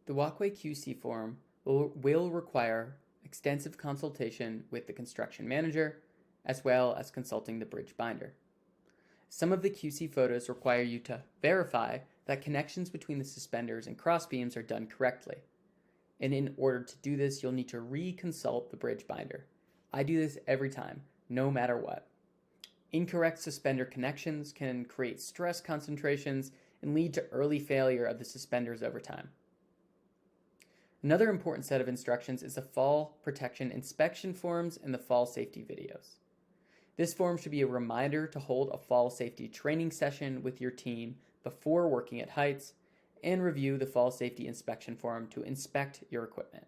The walkway QC form will require extensive consultation with the construction manager, as well as consulting the bridge binder. Some of the QC photos require you to verify that connections between the suspenders and crossbeams are done correctly. And in order to do this, you'll need to reconsult the bridge binder. I do this every time, no matter what. Incorrect suspender connections can create stress concentrations and lead to early failure of the suspenders over time. Another important set of instructions is the fall protection inspection forms and the fall safety videos. This form should be a reminder to hold a fall safety training session with your team before working at heights and review the fall safety inspection form to inspect your equipment.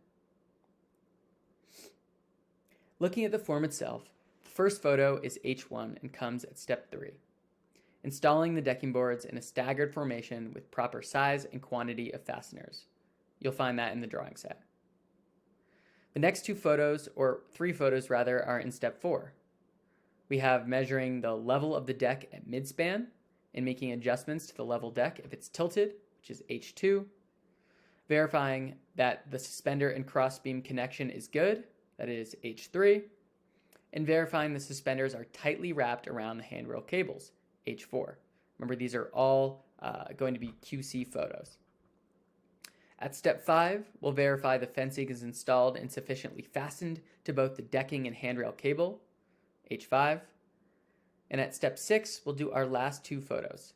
Looking at the form itself, the first photo is H1 and comes at step 3. Installing the decking boards in a staggered formation with proper size and quantity of fasteners. You'll find that in the drawing set. The next 2 photos, or 3 photos rather, are in step 4. We have measuring the level of the deck at midspan and making adjustments to the level deck if it's tilted, which is H2. Verifying that the suspender and crossbeam connection is good, that is H3. And verifying the suspenders are tightly wrapped around the handrail cables, H4. Remember, these are all going to be QC photos. At step 5, we'll verify the fencing is installed and sufficiently fastened to both the decking and handrail cable, H5. And at step 6, we'll do our last 2 photos.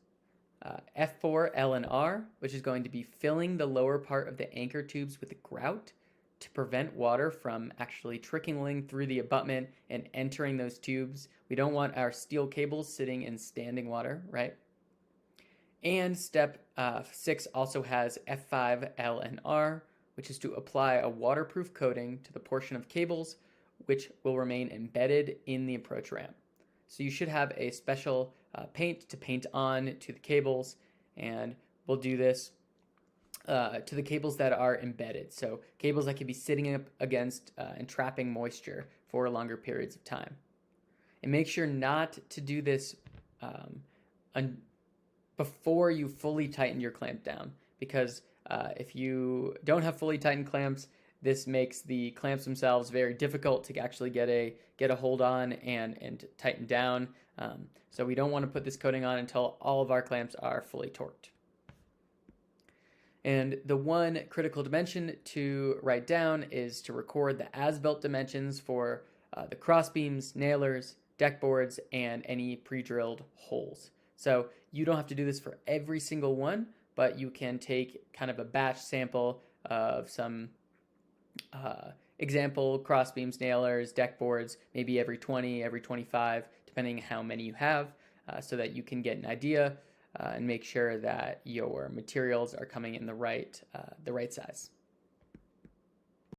F4 L and R, which is going to be filling the lower part of the anchor tubes with grout to prevent water from actually trickling through the abutment and entering those tubes. We don't want our steel cables sitting in standing water, right? And step 6 also has F5 L and R, which is to apply a waterproof coating to the portion of cables which will remain embedded in the approach ramp. So you should have a special paint to paint on to the cables, and we'll do this to the cables that are embedded. So cables that can be sitting up against and trapping moisture for longer periods of time. And make sure not to do this before you fully tighten your clamp down, because if you don't have fully tightened clamps, this makes the clamps themselves very difficult to actually get a hold on and tighten down. So we don't want to put this coating on until all of our clamps are fully torqued. And the one critical dimension to write down is to record the as-built dimensions for the crossbeams, nailers, deck boards, and any pre-drilled holes. So you don't have to do this for every single one, but you can take kind of a batch sample of some example crossbeams, nailers, deck boards, maybe every 20, every 25, depending how many you have, so that you can get an idea and make sure that your materials are coming in the right size.